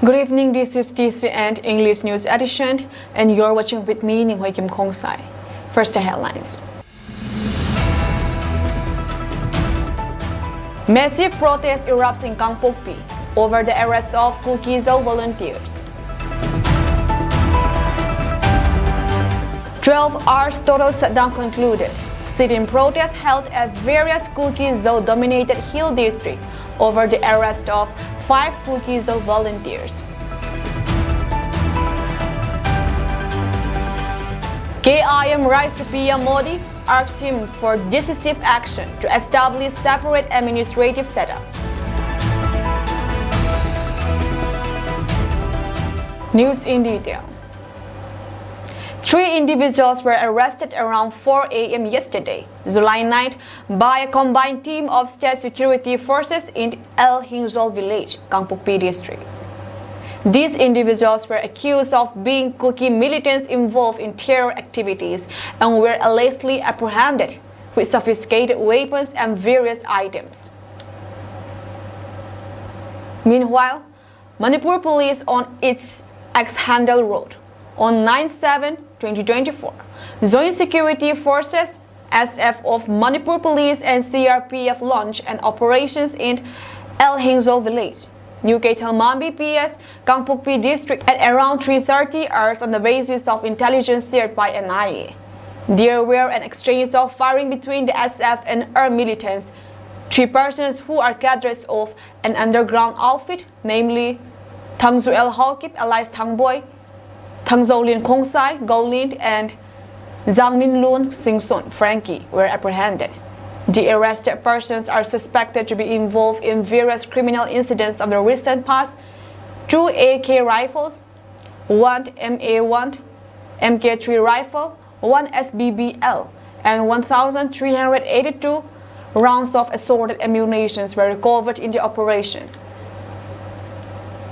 Good evening, this is TC and English News Edition, and you're watching with me, Ninghui Kim Kong Sai. First, the headlines. Massive protest erupts in Gangpokpi over the arrest of Kukizo volunteers. 12 hours total shutdown concluded. Sit-in protests held at various Kukizo-dominated hill districts over the arrest of 5 Kukizo volunteers. KIM writes to PM Modi, asks him for decisive action to establish separate administrative setup. News in detail. 3 individuals were arrested around 4 a.m. yesterday, July 9th, by a combined team of state security forces in El Hingzol village, Gangpokpi district. These individuals were accused of being Kuki militants involved in terror activities and were allegedly apprehended with sophisticated weapons and various items. Meanwhile, Manipur police on its X-Handle Road on 9/7/2024, Joint Security Forces SF of Manipur Police and CRPF launched an operations in El Hingzol village, New Keithalmambi PS, Gangpokpi district at around 3:30 hours on the basis of intelligence shared by NIA. There were an exchange of firing between the SF and ER militants, 3 persons who are cadres of an underground outfit, namely Thangzuel Hawkip alias Thangboy, Thangzolin Kongsai, Golin, and Zangmin Lun Singsun, Frankie, were apprehended. The arrested persons are suspected to be involved in various criminal incidents of the recent past: 2 AK rifles, 1 MA1, MK3 rifle, 1 SBBL, and 1,382 rounds of assorted ammunition were recovered in the operations.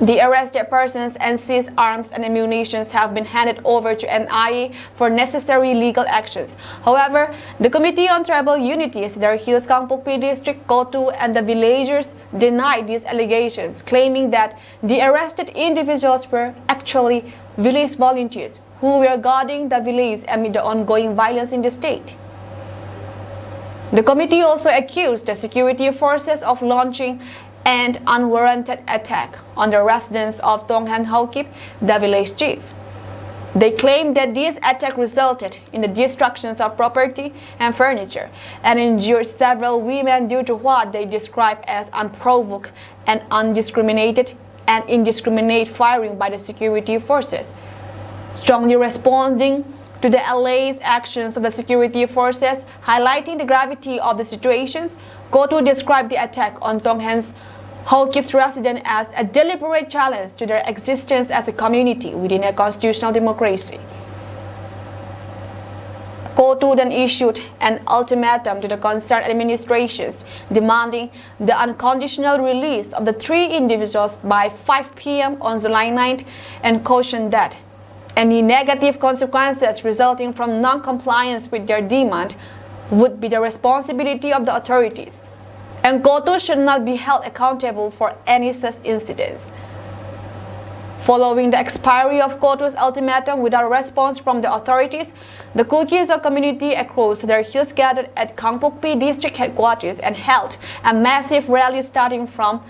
The arrested persons and seized arms and ammunition have been handed over to NIA for necessary legal actions. However, the Committee on Tribal Unity, Cedar Hills Gangpokpi District, KOTU, and the villagers denied these allegations, claiming that the arrested individuals were actually village volunteers who were guarding the village amid the ongoing violence in the state. The committee also accused the security forces of launching an unwarranted attack on the residence of Tonghan Hawkip, the village chief. They claimed that this attack resulted in the destruction of property and furniture and injured several women due to what they described as unprovoked and indiscriminate firing by the security forces. Strongly responding to the alleged actions of the security forces, highlighting the gravity of the situations, KOTU described the attack on Tonghan's Hawkip's residence as a deliberate challenge to their existence as a community within a constitutional democracy. KOTU then issued an ultimatum to the concerned administrations, demanding the unconditional release of the 3 individuals by 5 p.m. on July 9th and cautioned that any negative consequences resulting from non-compliance with their demand would be the responsibility of the authorities, and KOTU should not be held accountable for any such incidents. Following the expiry of KOTU's ultimatum without response from the authorities, the Kukizo community across their hills gathered at Gangpokpi district headquarters and held a massive rally starting from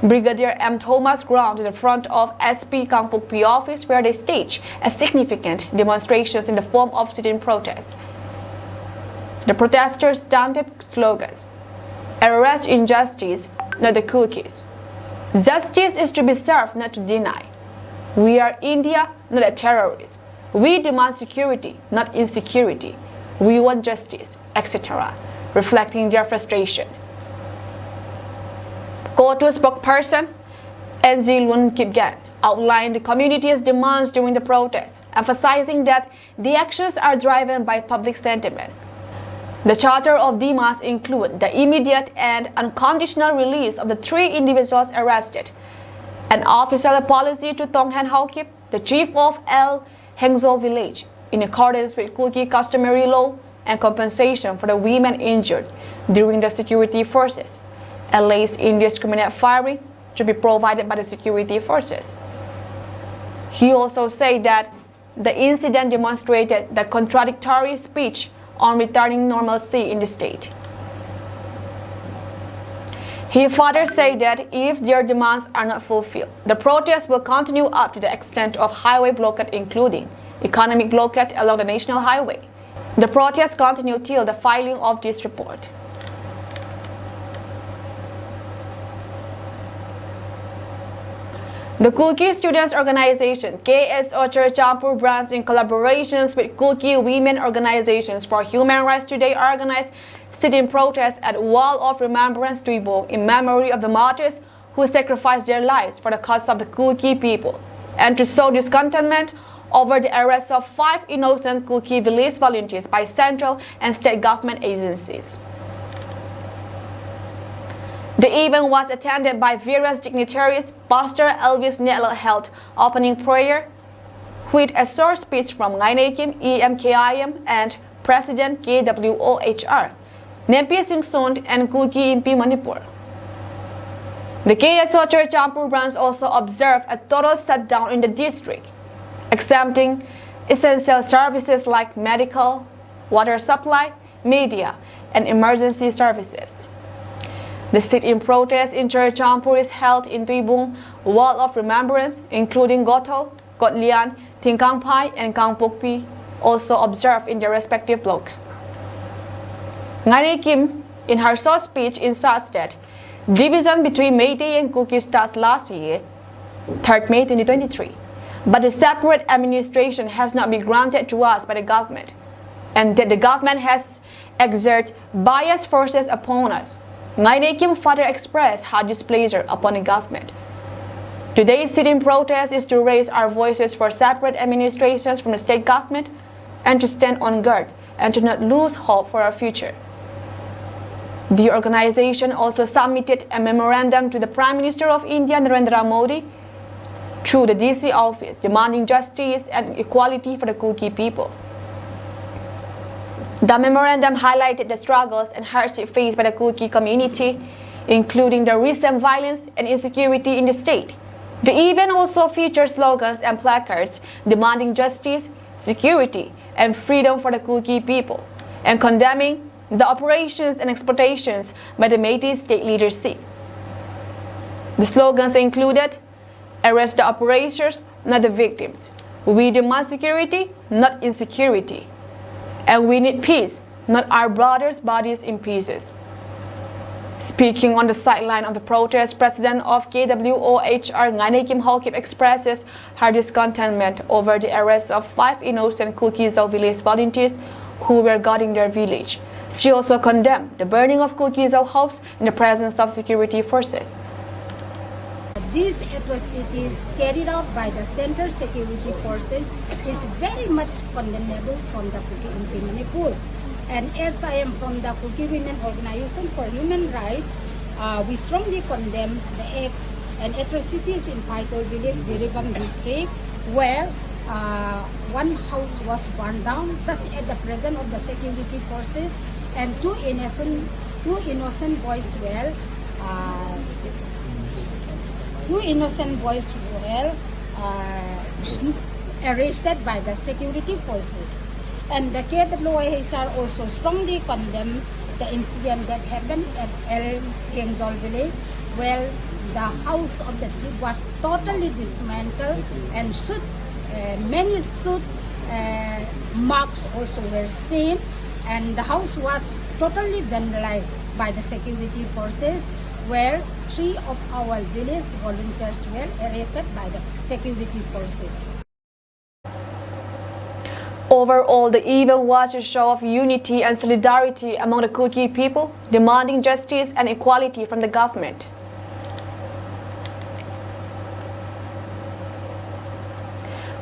Brigadier M. Thomas ground to the front of SP Gangpokpi office, where they staged a significant demonstrations in the form of sit-in protests. The protesters chanted slogans: "Arrest injustice, not the cookies. Justice is to be served, not to deny. We are India, not a terrorist. We demand security, not insecurity. We want justice," etc., reflecting their frustration. KOTU spokesperson Enzilun Kipgan outlined the community's demands during the protest, emphasizing that the actions are driven by public sentiment. The charter of demands include the immediate and unconditional release of the 3 individuals arrested, an official apology to Tonghan Hawkip, the chief of El Hingzol village, in accordance with Kuki customary law, and compensation for the women injured during the security forces, alleged indiscriminate firing, to be provided by the security forces. He also said that the incident demonstrated the contradictory speech on returning normalcy in the state. He further said that if their demands are not fulfilled, the protests will continue up to the extent of highway blockade, including economic blockade along the national highway. The protests continue till the filing of this report. The Kuki Students Organization, KSO Churchampur branch, in collaborations with Kuki women organizations for human rights today, organized sit-in protests at Wall of Remembrance Tuibong in memory of the martyrs who sacrificed their lives for the cause of the Kuki people, and to show discontentment over the arrest of 5 innocent Kuki village volunteers by central and state government agencies. The event was attended by various dignitaries. Pastor Elvis Netla held opening prayer with a short speech from Ngai Kim EMKIM and President KWOHR, Nempi Singh Sond and Kuki Impi Manipur. The KSO Churchampur branch also observed a total shutdown in the district, exempting essential services like medical, water supply, media, and emergency services. The sit-in protest in Churchampur is held in Tuibong Wall of Remembrance, including Gotol, Gotlian, Tingkangpai, and Kangpokpi, also observed in their respective block. Ngai Kim, in her short speech, insists that division between Meitei and Kuki starts last year, 3rd May 2023, but the separate administration has not been granted to us by the government, and that the government has exerted biased forces upon us. Ngai Kim further expressed her displeasure upon the government. Today's sit-in protest is to raise our voices for separate administrations from the state government and to stand on guard and to not lose hope for our future. The organization also submitted a memorandum to the Prime Minister of India, Narendra Modi, through the DC office, demanding justice and equality for the Kuki people. The memorandum highlighted the struggles and hardship faced by the Kuki community, including the recent violence and insecurity in the state. The event also featured slogans and placards demanding justice, security, and freedom for the Kuki people, and condemning the operations and exploitations by the Meitei state leadership. The slogans included, "Arrest the operators, not the victims. We demand security, not insecurity. And we need peace, not our brothers' bodies in pieces." Speaking on the sideline of the protest, President of KWOHR Ngai Kim Holkip expresses her discontentment over the arrest of 5 innocent Kuki village volunteers who were guarding their village. She also condemned the burning of Kuki homes in the presence of security forces. These atrocities carried out by the Central Security Forces is very much condemnable from the Kuki in Manipur. And as I am from the Kuki Women Organization for Human Rights, we strongly condemn the act and atrocities in Paito village, Jiribang district, where one house was burned down just at the presence of the security forces, and two innocent boys were arrested by the security forces. And the KWHR also strongly condemns the incident that happened at El Kengzol village, where the house of the chief was totally dismantled and many soot marks also were seen, and the house was totally vandalized by the security forces, where 3 of our village volunteers were arrested by the security forces. Overall, the event was a show of unity and solidarity among the Kuki people, demanding justice and equality from the government.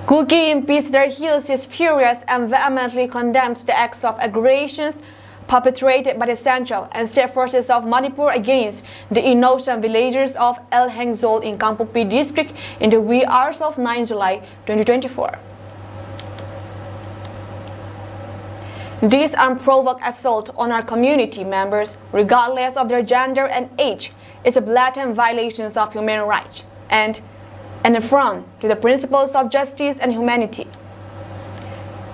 Kuki in Peace Their Heels is furious and vehemently condemns the acts of aggressions perpetrated by the central and state forces of Manipur against the innocent villagers of El Hengzol in Kangpokpi district in the wee hours of 9 July 2024. This unprovoked assault on our community members, regardless of their gender and age, is a blatant violation of human rights and an affront to the principles of justice and humanity.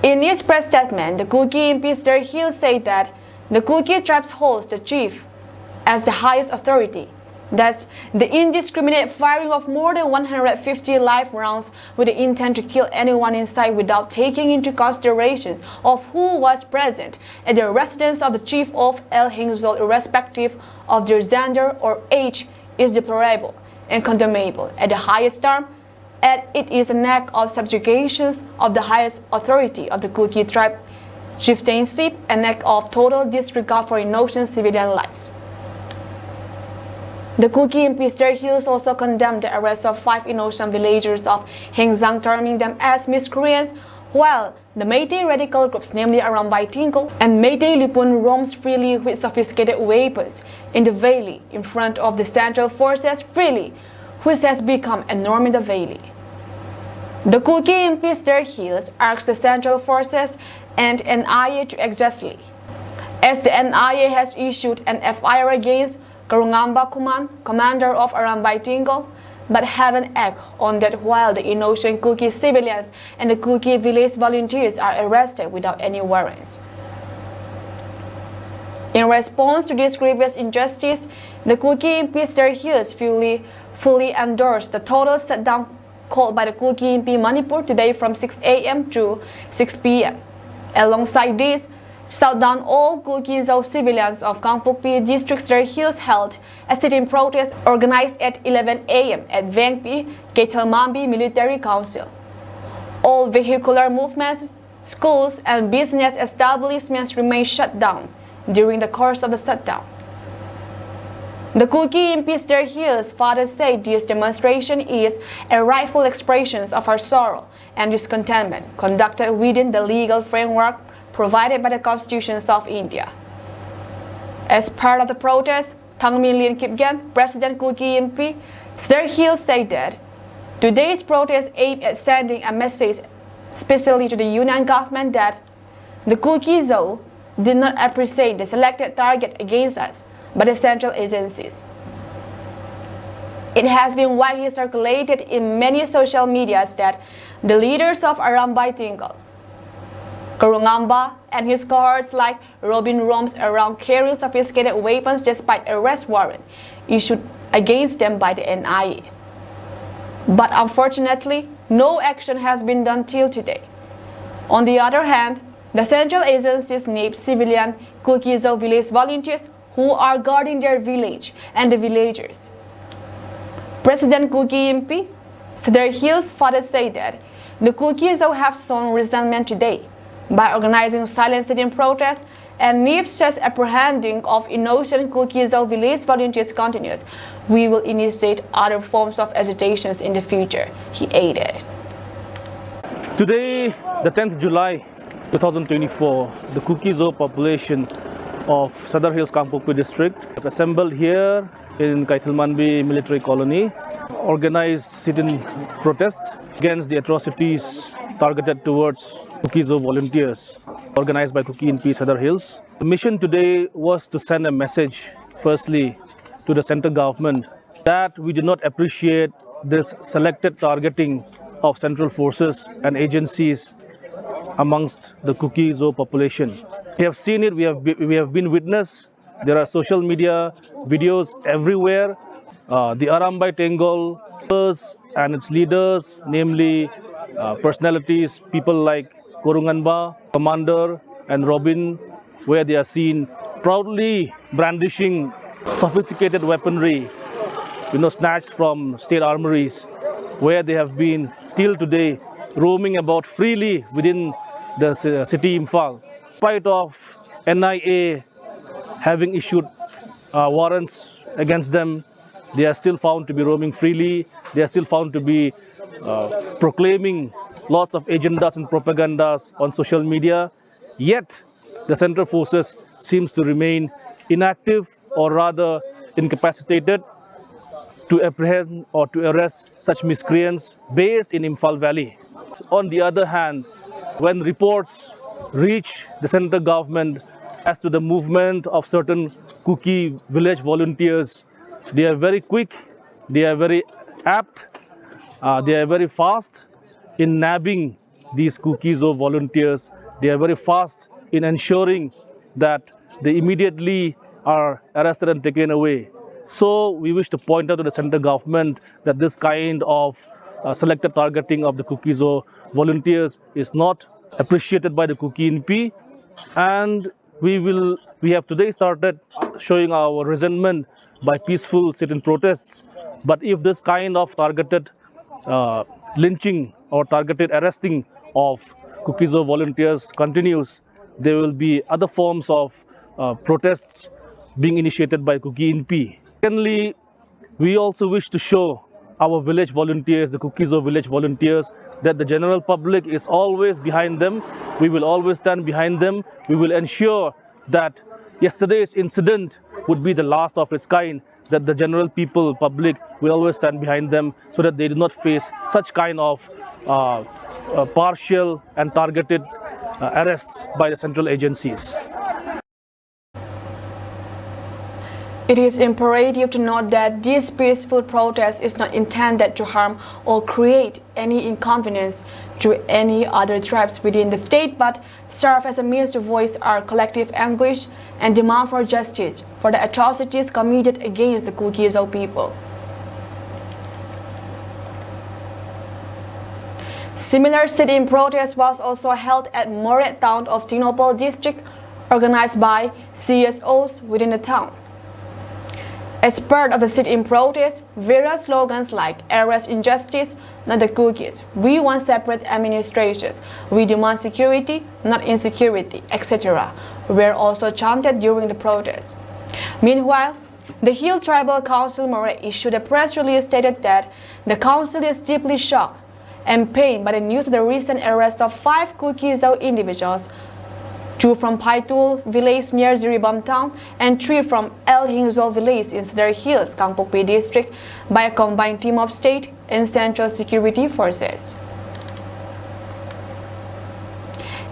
In its press statement, the Kuki MP Sir Hill said that the Kuki tribes holds the chief as the highest authority. Thus, the indiscriminate firing of more than 150 live rounds with the intent to kill anyone in sight without taking into consideration of who was present at the residence of the chief of El Hingzol, irrespective of their gender or age, is deplorable and condemnable at the highest term, and it is an act of subjugation of the highest authority of the Kuki tribe chieftainship, an act of total disregard for innocent civilian lives. The Kuki MP Sir Hills also condemned the arrest of 5 innocent villagers of Hengzang, terming them as miscreants, while the Meitei radical groups, namely Arambai Tingkol and Meitei Lipun, roams freely with sophisticated weapons in the valley in front of the central forces freely, which has become a norm in the valley. The Kuki MP Sir Hills asked the central forces and NIA to act justly, as the NIA has issued an FIR against Karungamba Kuman, commander of Arambai Tingkol, but haven't acted on that while the innocent Kuki civilians and the Kuki village volunteers are arrested without any warrants. In response to this grievous injustice, the Kuki MP Sir Hills fully endorsed the total shutdown called by the Kuki MP Manipur today from 6 a.m. to 6 p.m. Alongside this, shut down all Kuki-Zou civilians of Kangpokpi district. Sir Hills held a sit-in protest organized at 11 a.m. at Vengpi Ketelmambi Military Council. All vehicular movements, schools, and business establishments remain shut down during the course of the shutdown. The Kuki MP Sir Hills father said this demonstration is a rightful expression of our sorrow and discontentment conducted within the legal framework provided by the constitutions of India. As part of the protest, Thangmin Lien Kipgen, President Kuki MP, Sir Hill said that today's protest aimed at sending a message especially to the Yunnan government that the Kuki-Zou did not appreciate the selected target against us by the central agencies. It has been widely circulated in many social medias that the leaders of Arambai Tingkol, Karungamba, and his cohorts like Robin roams around carrying sophisticated weapons despite arrest warrant issued against them by the NIA. But unfortunately, no action has been done till today. On the other hand, the central agencies need civilian Kuki-Zou village volunteers who are guarding their village and the villagers. President Kuki MP Sir Hill's father said that the Kuki-Zou have shown resentment today by organizing silent sit-in protests, and if such apprehending of innocent Kuki-Zou village volunteers continues, we will initiate other forms of agitations in the future, he added. Today, the 10th July 2024, the Kuki-Zou population of Sadar Hills Kangpokpi district assembled here in Kaithilmanbi military colony, organized sit-in protest against the atrocities targeted towards Kuki-Zou volunteers organized by Kuki MP Sadar Hills. The mission today was to send a message, firstly, to the central government that we do not appreciate this selected targeting of central forces and agencies amongst the Kuki-Zou population. We have seen it, we have been witness. There are social media videos everywhere. The Arambai Tingkol and its leaders, namely personalities, people like Korunganba, Commander and Robin, where they are seen proudly brandishing sophisticated weaponry, snatched from state armories, where they have been till today roaming about freely within the city Imphal. In spite of NIA having issued warrants against them, they are still found to be roaming freely. They are still found to be proclaiming lots of agendas and propagandas on social media. Yet, the central forces seems to remain inactive, or rather incapacitated, to apprehend or to arrest such miscreants based in Imphal Valley. On the other hand, when reports reach the central government as to the movement of certain Kuki village volunteers They are very quick, they are very apt, they are very fast in nabbing these cookies or volunteers. They are very fast in ensuring that they immediately are arrested and taken away. So we wish to point out to the central government that this kind of selected targeting of the cookies or volunteers is not appreciated by the Kuki NP, and we have today started showing our resentment by peaceful sit-in protests. But if this kind of targeted lynching or targeted arresting of cookies or volunteers continues, there will be other forms of protests being initiated by Kuki NP. Secondly, we also wish to show our village volunteers, the cookies or village volunteers, that the general public is always behind them. We will always stand behind them. We will ensure that yesterday's incident would be the last of its kind, that the general people, public, will always stand behind them so that they do not face such kind of partial and targeted arrests by the central agencies. It is imperative to note that this peaceful protest is not intended to harm or create any inconvenience to any other tribes within the state, but serve as a means to voice our collective anguish and demand for justice for the atrocities committed against the Kuki-Zo people. Similar sit-in protest was also held at Moreh town of Tinopol district, organized by CSOs within the town. As part of the sit-in protest, various slogans like "Arrest injustice, not the cookies," "We want separate administrations," "We demand security, not insecurity," etc. were also chanted during the protest. Meanwhile, the Hill Tribal Council Moreh issued a press release stated that the council is deeply shocked and pained by the news of the recent arrest of 5 Kuki-Zo individuals, 2 from Paitul village near Ziribam town and 3 from El Hingzol village in Sadar Hills, Kangpokpi district, by a combined team of state and central security forces.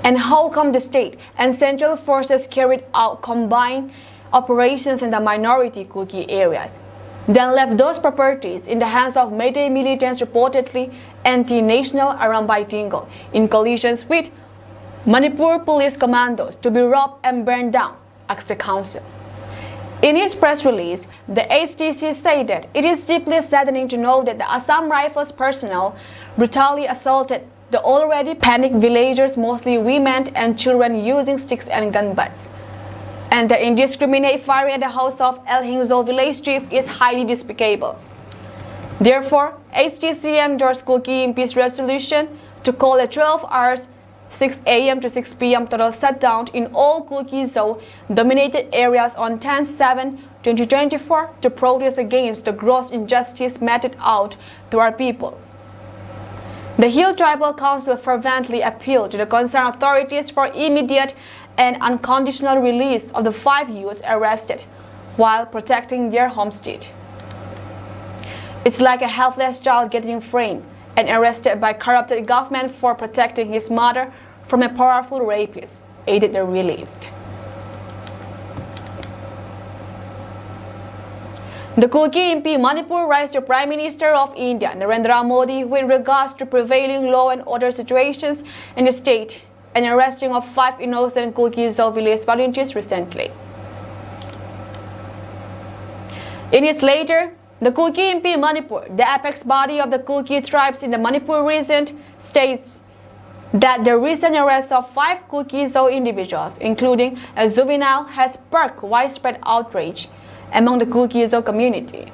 And how come the state and central forces carried out combined operations in the minority Kuki areas, then left those properties in the hands of Mayday militants reportedly anti-national around Baitingo in collisions with Manipur police commandos to be robbed and burned down, asked the council. In his press release, the HTC said that it is deeply saddening to know that the Assam Rifles personnel brutally assaulted the already panicked villagers, mostly women and children, using sticks and gun butts. And the indiscriminate firing at the house of El Hingzol village chief is highly despicable. Therefore, HTC endorsed Kuki NP's resolution to call a 12 hours 6 a.m. to 6 p.m. total shutdown in all Kuki-Zo dominated areas on 10/7/2024 to protest against the gross injustice meted out to our people. The Hill Tribal Council fervently appealed to the concerned authorities for immediate and unconditional release of the 5 youths arrested while protecting their homestead. It's like a helpless child getting framed and arrested by corrupted government for protecting his mother from a powerful rapist, aided the released. The Kuki NP Manipur writes to Prime Minister of India Narendra Modi with regards to prevailing law and order situations in the state and arresting of 5 innocent Kuki-Zo village volunteers recently. In his letter, the Kuki NP Manipur, the apex body of the Kuki tribes in the Manipur region, states that the recent arrest of 5 Kuki-Zo individuals, including a juvenile, has sparked widespread outrage among the Kuki-Zo community.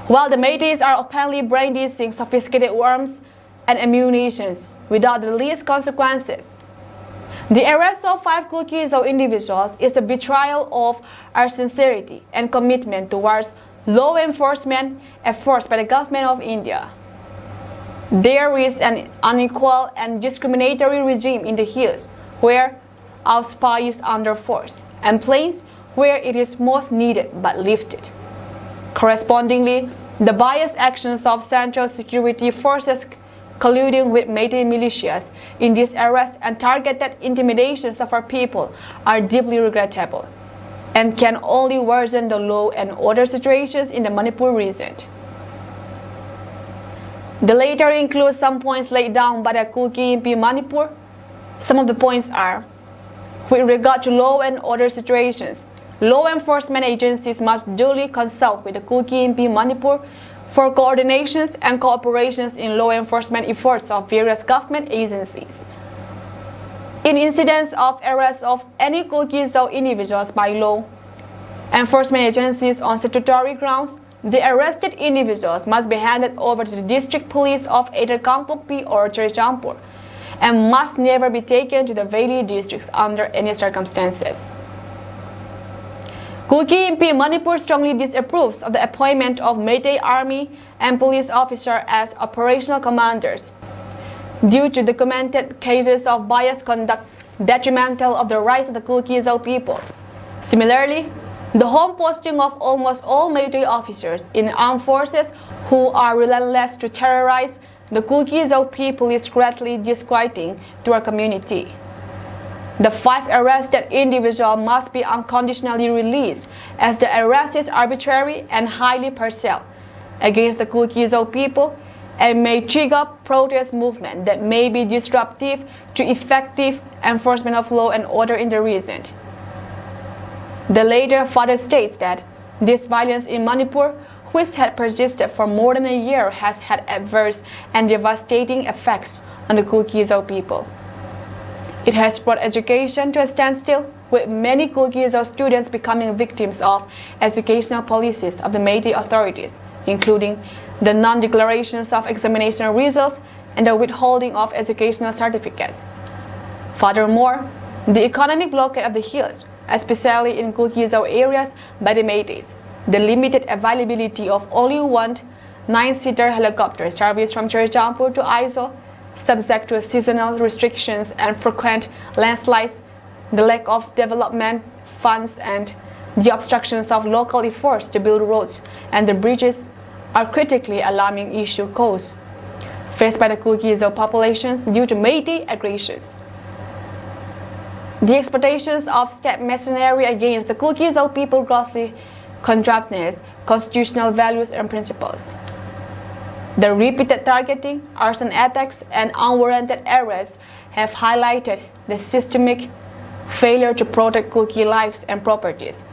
While the Maydays are openly brandishing sophisticated arms and ammunition without the least consequences, the arrest of 5 Kuki-Zo individuals is a betrayal of our sincerity and commitment towards law enforcement efforts by the government of India. There is an unequal and discriminatory regime in the hills where our spy is under force and places where it is most needed but lifted. Correspondingly, the biased actions of central security forces colluding with Mayday militias in these arrests and targeted intimidations of our people are deeply regrettable. and can only worsen the law and order situations in the Manipur region. The latter includes some points laid down by the Kuki MP Manipur. Some of the points are: with regard to law and order situations, law enforcement agencies must duly consult with the Kuki MP Manipur for coordinations and cooperations in law enforcement efforts of various government agencies. In incidents of arrest of any Kukis or individuals by law enforcement agencies on statutory grounds, the arrested individuals must be handed over to the district police of either Kangpokpi or Churachandpur and must never be taken to the Valley districts under any circumstances. Kuki MP Manipur strongly disapproves of the appointment of Meitei Army and police officers as operational commanders due to documented cases of biased conduct detrimental of the rights of the Kuki-Zo people. Similarly, the home posting of almost all Meitei officers in armed forces who are relentless to terrorize the Kuki-Zo people is greatly disquieting to our community. The 5 arrested individuals must be unconditionally released, as the arrest is arbitrary and highly partial against the Kuki-Zo people and may trigger protest movement that may be disruptive to effective enforcement of law and order in the region. The latter further states that this violence in Manipur, which had persisted for more than a year, has had adverse and devastating effects on the Kuki-Zo people. It has brought education to a standstill, with many Kuki-Zo students becoming victims of educational policies of the Meitei authorities, including the non-declarations of examination results and the withholding of educational certificates. Furthermore, the economic blockade of the hills, especially in Kuki-Zo areas by the Meiteis, the limited availability of only one 9-seater helicopter service from Churachandpur to Aizawl, subject to seasonal restrictions and frequent landslides, the lack of development funds and the obstructions of local efforts to build roads and the bridges are critically alarming issue caused faced by the Kuki-Zo populations due to Meitei aggressions. The exploitations of state machinery against the Kuki-Zo people grossly contravenes constitutional values and principles. The repeated targeting, arson attacks, and unwarranted arrests have highlighted the systemic failure to protect Kuki lives and properties.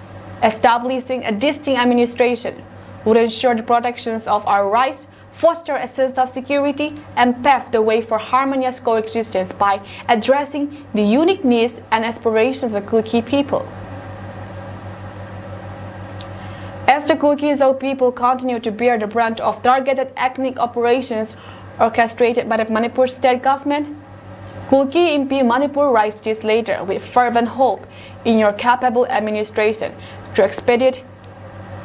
Establishing a distinct administration would ensure the protections of our rights, foster a sense of security, and pave the way for harmonious coexistence by addressing the unique needs and aspirations of the Kuki people. As the Kuki-Zo people continue to bear the brunt of targeted ethnic operations orchestrated by the Manipur state government, Kuki MP Manipur writes this letter with fervent hope in your capable administration to expedite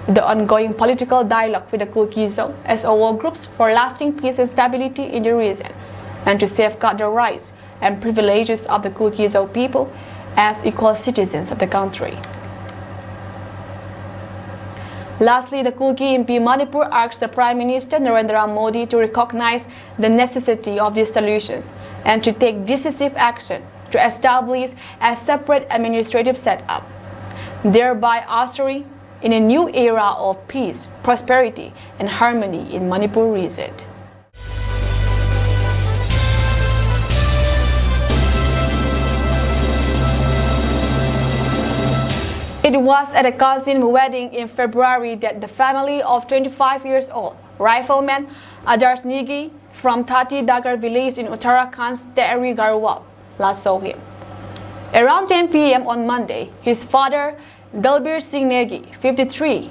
the ongoing political dialogue with the Kuki-Zo SOO groups for lasting peace and stability in the region, and to safeguard the rights and privileges of the Kuki-Zo people as equal citizens of the country. Lastly, the Kuki MP Manipur asks the Prime Minister Narendra Modi to recognize the necessity of these solutions and to take decisive action to establish a separate administrative setup, thereby ushering in a new era of peace, prosperity, and harmony in Manipur region. It was at a cousin wedding in February that the family of 25 years old rifleman Adarsh Negi from Thati Dagar village in Uttarakhand's Tehri Garhwal last saw him. Around 10 p.m. on Monday, his father, Dalbir Singh Negi, 53,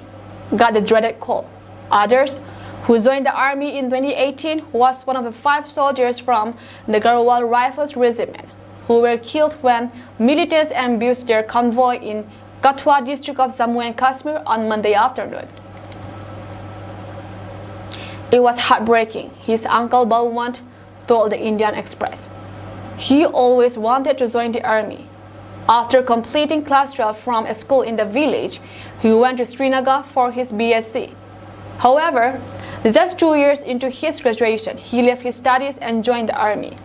got the dreaded call. Adarsh, who joined the army in 2018, was one of the 5 soldiers from the Garhwal Rifles Regiment who were killed when militants ambushed their convoy in Kathua district of Jammu and Kashmir on Monday afternoon. It was heartbreaking, his uncle Balwant told the Indian Express. He always wanted to join the army. After completing class 12 from a school in the village, he went to Srinagar for his BSc. However, just 2 years into his graduation, he left his studies and joined the army.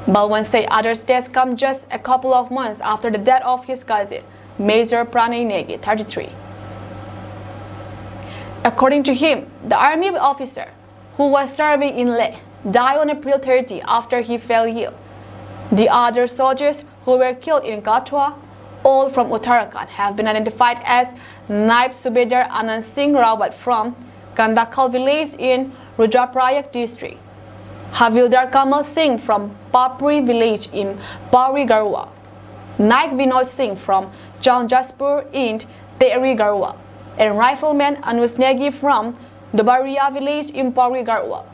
Balwant said Adarsh's death came just a couple of months after the death of his cousin, Major Pranay Negi, 33. According to him, the army officer who was serving in Leh died on April 30 after he fell ill. The other soldiers who were killed in Katwa, all from Uttarakhand, have been identified as Naib Subedar Anand Singh Rawat from Kandakal village in Rudraprayag district, Havildar Kamal Singh from Papri village in Pauri Garhwal, Naik Vinod Singh from Jaunjaspur in Tehri Garhwal, and rifleman Anush Negi from Dobaria village in Pauri Garhwal.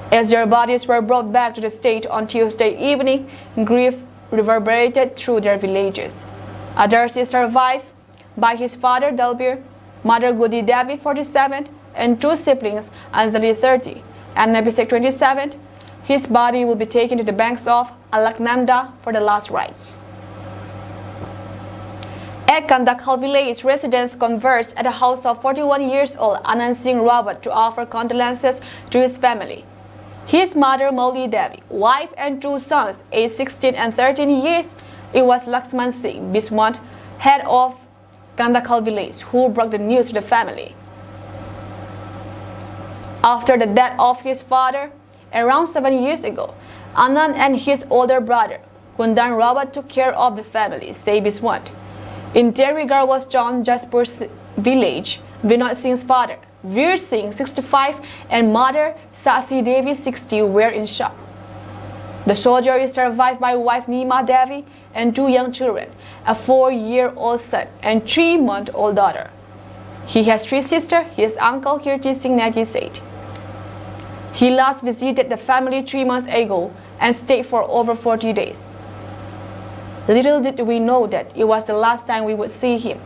As their bodies were brought back to the state on Tuesday evening, grief reverberated through their villages. Others is survived by his father Dalbir, mother Gudi Devi 47, and two siblings Anjali 30 and Nabisek 27. His body will be taken to the banks of Alaknanda for the last rites. At Kandakal village, residents converged at the house of 41 years old Anand Singh Rawat to offer condolences to his family. His mother Mauli Devi, wife and two sons aged 16 and 13 years, it was Laxman Singh Biswant, head of Kandakal village, who broke the news to the family. After the death of his father, around 7 years ago, Anand and his older brother, Kundan Rawat, took care of the family, say Biswant. In Tehri was John Jaspur's village, Vinod Singh's father, Veer Singh, 65, and mother Sasi Devi, 60, were in shock. The soldier is survived by wife Nima Devi and two young children, a 4-year-old son and 3-month-old daughter. He has 3 sisters, his uncle Kirti Singh Negi said. He last visited the family 3 months ago and stayed for over 40 days. Little did we know that it was the last time we would see him.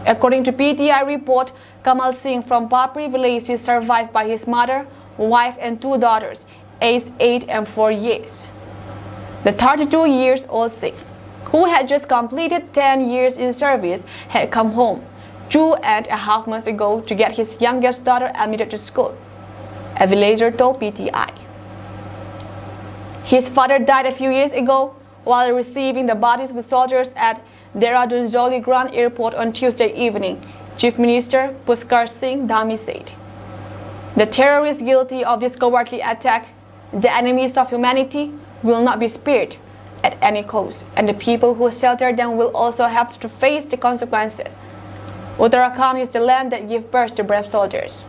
According to PTI report, Kamal Singh from Papri village is survived by his mother, wife and 2 daughters, aged 8 and 4 years. The 32-year-old Sikh, who had just completed 10 years in service, had come home 2.5 months ago to get his youngest daughter admitted to school, a villager told PTI. His father died a few years ago while receiving the bodies of the soldiers at Dehradun Joli Grand Airport on Tuesday evening, Chief Minister Pushkar Singh Dhami said. The terrorists guilty of this cowardly attack, the enemies of humanity, will not be spared at any cost, and the people who shelter them will also have to face the consequences. Uttarakhand is the land that gives birth to brave soldiers.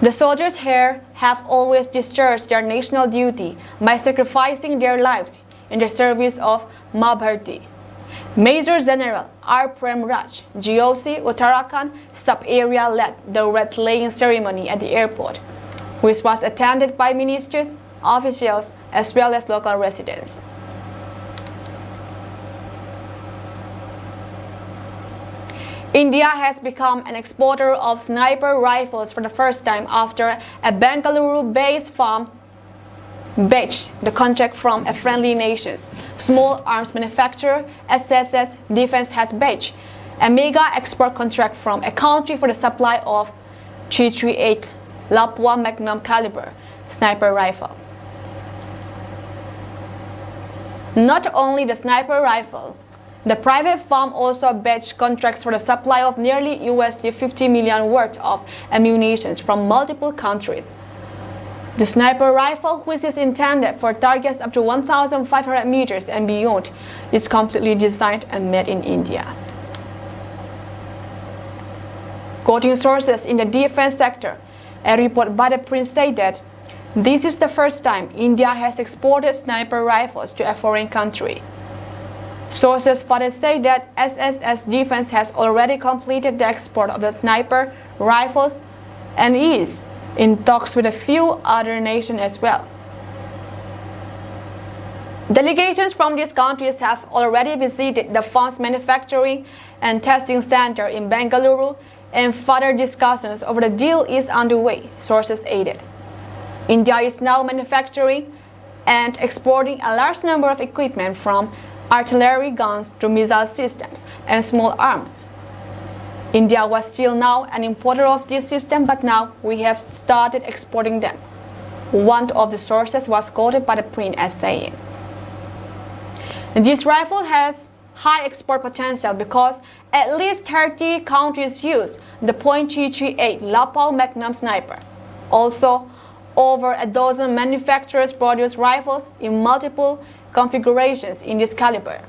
The soldiers here have always discharged their national duty by sacrificing their lives in the service of Ma Bharti. Major General R. Prem Raj, GOC Uttarakhand sub-area, led the wreath-laying ceremony at the airport, which was attended by ministers, officials, as well as local residents. India has become an exporter of sniper rifles for the first time after a Bengaluru-based firm begged the contract from a friendly nation. Small arms manufacturer SSS Defense has begged a mega export contract from a country for the supply of 338 Lapua Magnum caliber sniper rifle. Not only the sniper rifle, the private firm also begged contracts for the supply of nearly $50 million worth of ammunition from multiple countries. The sniper rifle, which is intended for targets up to 1,500 meters and beyond, is completely designed and made in India. Quoting sources in the defense sector, a report by the Prince said that this is the first time India has exported sniper rifles to a foreign country. Sources further say that SSS Defense has already completed the export of the sniper rifles and is in talks with a few other nations as well. Delegations from these countries have already visited the firm's manufacturing and testing center in Bengaluru, and further discussions over the deal is underway, sources added. India is now manufacturing and exporting a large number of equipment from artillery guns to missile systems and small arms. India was still now an importer of this system, but now we have started exporting them. One of the sources was quoted by the Prince as saying, "This rifle has high export potential because at least 30 countries use the .338 lapel Magnum sniper. Also, over a dozen manufacturers produce rifles in multiple configurations in this caliber.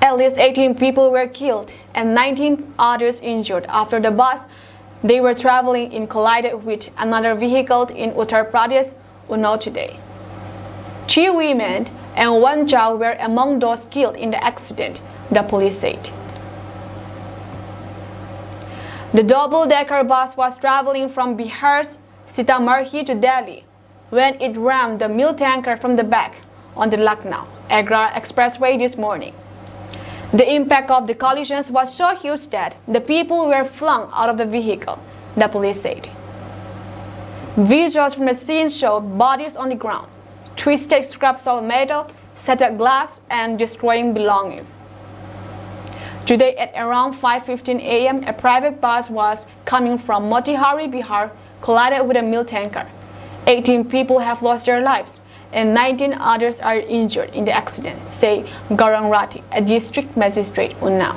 At least 18 people were killed and 19 others injured after the bus they were traveling in collided with another vehicle in Uttar Pradesh, Unnao today. 3 women and 1 child were among those killed in the accident, the police said. The double-decker bus was traveling from Bihar's Sitamarhi to Delhi when it rammed the milk tanker from the back on the Lucknow-Agra expressway this morning. The impact of the collisions was so huge that the people were flung out of the vehicle, the police said. Visuals from the scene showed bodies on the ground, twisted scraps of metal, shattered glass, and destroying belongings. Today at around 5:15 a.m., a private bus was coming from Motihari, Bihar, collided with a milk tanker. 18 people have lost their lives and 19 others are injured in the accident, say Gaurang Rathi, a district magistrate, Unnao.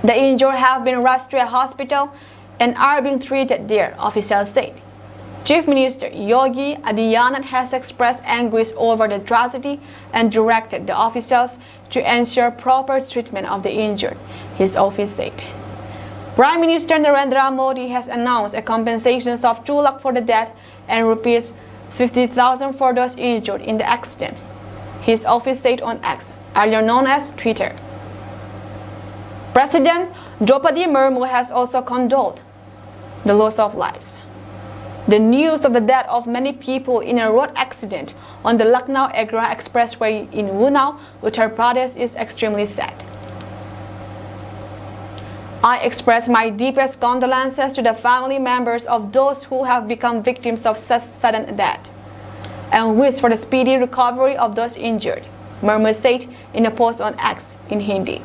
The injured have been rushed to a hospital and are being treated there, officials said. Chief Minister Yogi Adityanath has expressed anguish over the tragedy and directed the officials to ensure proper treatment of the injured, his office said. Prime Minister Narendra Modi has announced a compensation of 2 lakh for the death and rupees 50,000 for those injured in the accident, his office said on X, earlier known as Twitter. President Draupadi Murmu has also condoled the loss of lives. The news of the death of many people in a road accident on the Lucknow-Agra expressway in Unnao, Uttar Pradesh is extremely sad. I express my deepest condolences to the family members of those who have become victims of such sudden death, and wish for the speedy recovery of those injured, Murmu said in a post on X in Hindi.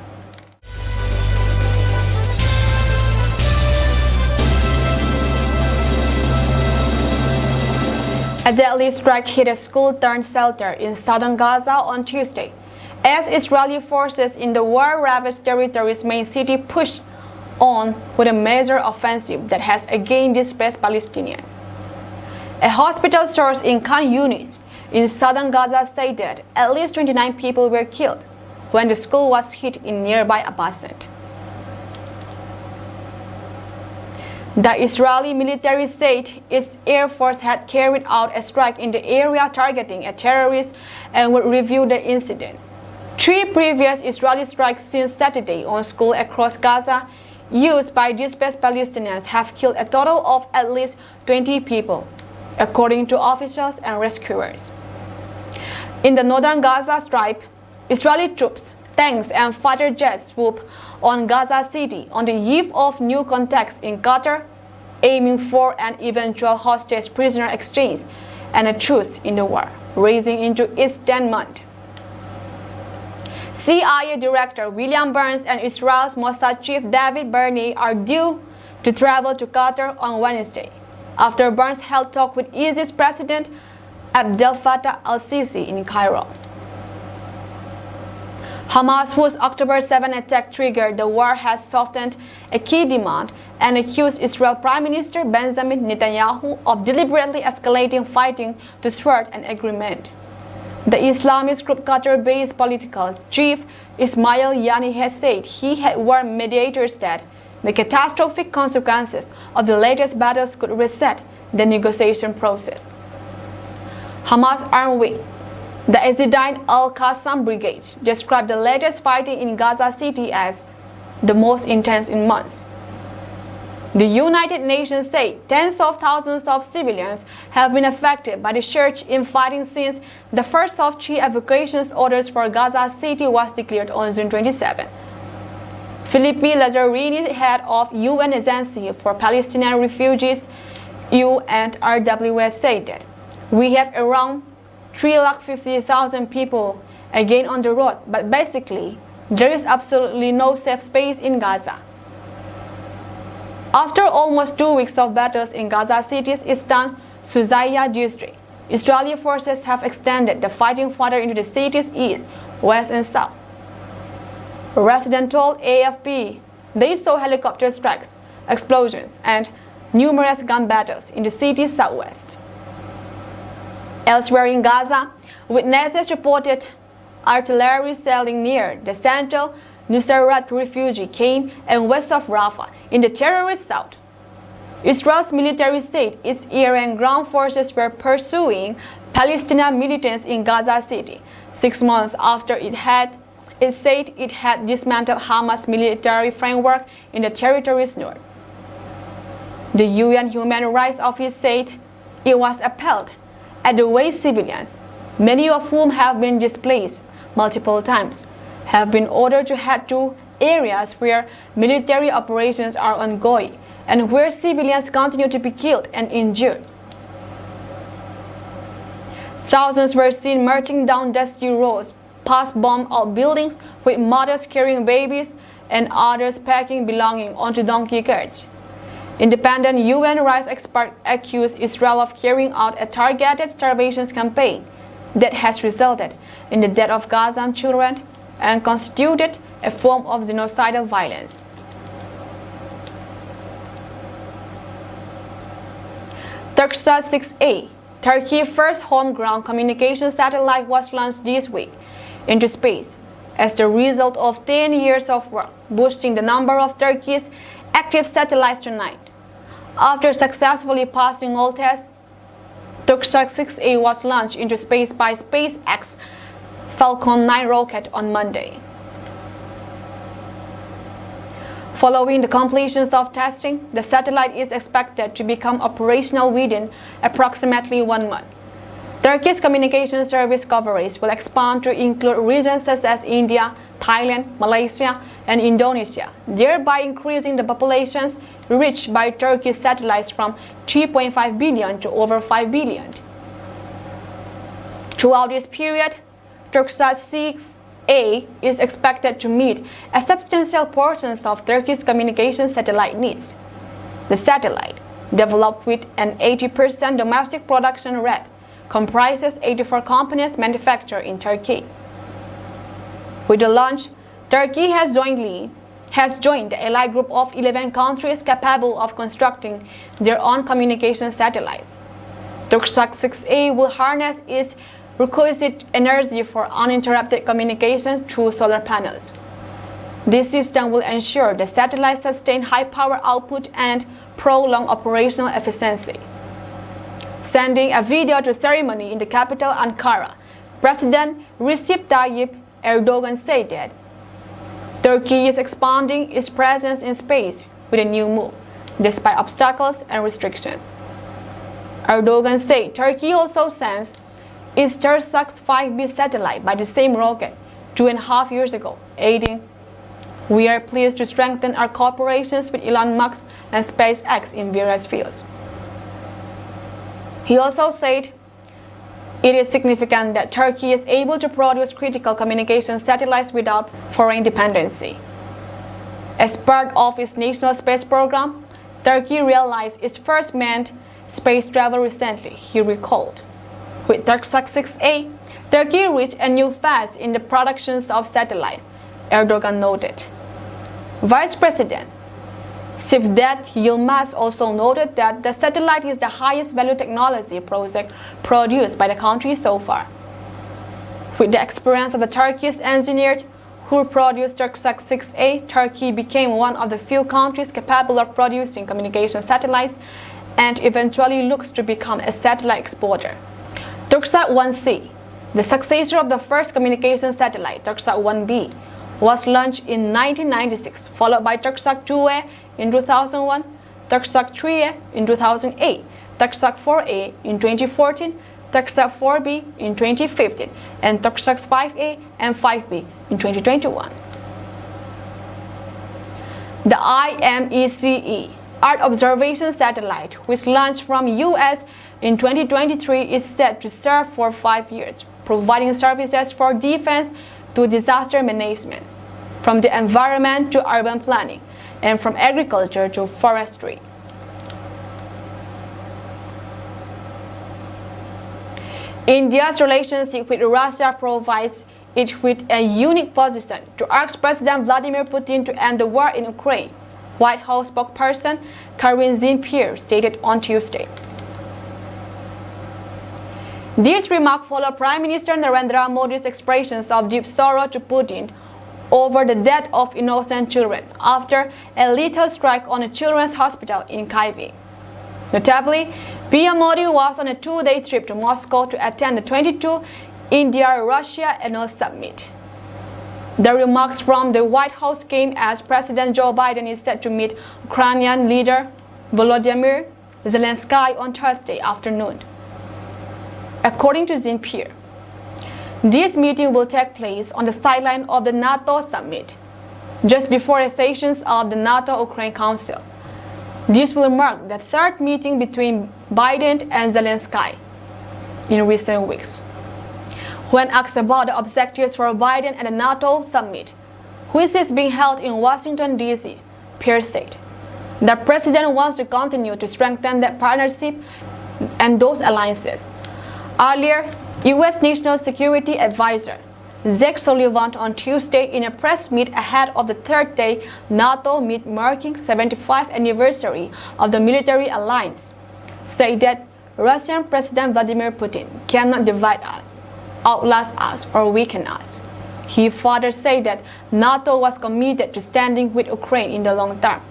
A deadly strike hit a school-turned-shelter in southern Gaza on Tuesday, as Israeli forces in the war-ravaged territory's main city pushed on with a major offensive that has again displaced Palestinians. A hospital source in Khan Yunis in southern Gaza said that at least 29 people were killed when the school was hit in nearby Abbasant. The Israeli military said its air force had carried out a strike in the area targeting a terrorist and would review the incident. 3 previous Israeli strikes since Saturday on schools across Gaza used by displaced Palestinians have killed a total of at least 20 people, according to officials and rescuers. In the northern Gaza Strip, Israeli troops, tanks and fighter jets swooped on Gaza City on the eve of new contacts in Qatar, aiming for an eventual hostage prisoner exchange and a truce in the war, racing into its 10th month. CIA Director William Burns and Israel's Mossad Chief David Barney are due to travel to Qatar on Wednesday, after Burns held talk with Egypt's President Abdel Fattah al-Sisi in Cairo. Hamas, whose October 7 attack triggered the war, has softened a key demand and accused Israel Prime Minister Benjamin Netanyahu of deliberately escalating fighting to thwart an agreement. The Islamist group Qatar-based political chief Ismail Yani has said he had warned mediators that the catastrophic consequences of the latest battles could reset the negotiation process. Hamas armed wing, the Azzedine al-Qassam Brigade, described the latest fighting in Gaza City as the most intense in months. The United Nations say tens of thousands of civilians have been affected by the surge in fighting since the first of 3 evacuation orders for Gaza City was declared on June 27. Philippe Lazzarini, head of UN Agency for Palestinian Refugees, UNRWA, said that we have around 350,000 people again on the road, but basically there is absolutely no safe space in Gaza. After almost 2 weeks of battles in Gaza City's eastern Suzaya district, Israeli forces have extended the fighting further into the city's east, west, and south. Residents told AFP they saw helicopter strikes, explosions, and numerous gun battles in the city's southwest. Elsewhere in Gaza, witnesses reported artillery shelling near the central Nusayrat refugee camp and west of Rafah in the terrorist south. Israel's military said its air and ground forces were pursuing Palestinian militants in Gaza City 6 months after it said it had dismantled Hamas' military framework in the territory's north. The UN Human Rights Office said it was appalled at the way civilians, many of whom have been displaced multiple times, have been ordered to head to areas where military operations are ongoing and where civilians continue to be killed and injured. Thousands were seen marching down dusty roads, past bombed-out buildings with mothers carrying babies and others packing belongings onto donkey carts. Independent UN rights experts accuse Israel of carrying out a targeted starvation campaign that has resulted in the death of Gazan children and constituted a form of genocidal violence. Turksat 6A, Turkey's first homegrown communication satellite, was launched this week into space as the result of 10 years of work, boosting the number of Turkey's active satellites tonight. After successfully passing all tests, Turksat 6A was launched into space by SpaceX Falcon 9 rocket on Monday. Following the completion of testing, the satellite is expected to become operational within approximately 1 month. Turkey's communication service coverage will expand to include regions such as India, Thailand, Malaysia, and Indonesia, thereby increasing the populations reached by Turkey's satellites from 3.5 billion to over 5 billion. Throughout this period, Turksat 6A is expected to meet a substantial portion of Turkey's communication satellite needs. The satellite, developed with an 80% domestic production rate, comprises 84 companies manufactured in Turkey. With the launch, Turkey has joined the allied group of 11 countries capable of constructing their own communication satellites. Turksat 6A will harness its requisite energy for uninterrupted communications through solar panels. This system will ensure the satellites sustain high power output and prolong operational efficiency. Sending a video to ceremony in the capital Ankara, President Recep Tayyip Erdogan said that Turkey is expanding its presence in space with a new move, despite obstacles and restrictions. Erdogan said Turkey also sends its Turksat 5B satellite by the same rocket 2.5 years ago, adding, "We are pleased to strengthen our cooperations with Elon Musk and SpaceX in various fields." He also said, "It is significant that Turkey is able to produce critical communication satellites without foreign dependency." As part of its national space program, Turkey realized its first manned space travel recently, he recalled. With Turksat 6A, Turkey reached a new phase in the production of satellites, Erdogan noted. Vice President Cevdet Yilmaz also noted that the satellite is the highest value technology project produced by the country so far. With the experience of the Turkish engineers who produced Turksat 6A, Turkey became one of the few countries capable of producing communication satellites and eventually looks to become a satellite exporter. Turksat 1C, the successor of the first communication satellite, Turksat 1B, was launched in 1996, followed by Turksat 2A in 2001, Turksat 3A in 2008, Turksat 4A in 2014, Turksat 4B in 2015, and Turksat 5A and 5B in 2021. The IMECE Earth Observation Satellite, which launched from US in 2023, is set to serve for 5 years, providing services for defense to disaster management, from the environment to urban planning, and from agriculture to forestry. India's relationship with Russia provides it with a unique position to ask President Vladimir Putin to end the war in Ukraine, White House spokesperson Karine Jean-Pierre stated on Tuesday. This remark followed Prime Minister Narendra Modi's expressions of deep sorrow to Putin over the death of innocent children after a lethal strike on a children's hospital in Kyiv. Notably, PM Modi was on a two-day trip to Moscow to attend the 22 India-Russia Annual Summit. The remarks from the White House came as President Joe Biden is set to meet Ukrainian leader Volodymyr Zelensky on Thursday afternoon. According to Jean-Pierre, this meeting will take place on the sideline of the NATO summit, just before the sessions of the NATO-Ukraine Council. This will mark the third meeting between Biden and Zelensky in recent weeks. When asked about the objectives for Biden and the NATO summit, which is being held in Washington, D.C., Pierre said, the president wants to continue to strengthen that partnership and those alliances. Earlier, U.S. National Security Advisor Jake Sullivan on Tuesday in a press meet ahead of the third-day NATO meet marking 75th anniversary of the military alliance, said that Russian President Vladimir Putin cannot divide us, outlast us, or weaken us. He further said that NATO was committed to standing with Ukraine in the long term.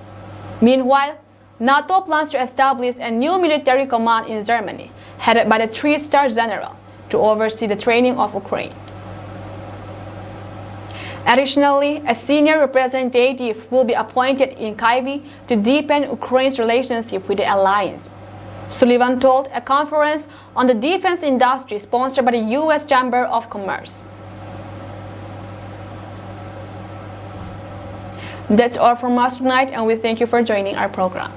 Meanwhile, NATO plans to establish a new military command in Germany, headed by the three-star general, to oversee the training of Ukraine. Additionally, a senior representative will be appointed in Kyiv to deepen Ukraine's relationship with the alliance. Sullivan told a conference on the defense industry sponsored by the U.S. Chamber of Commerce. That's all from us tonight, and we thank you for joining our program.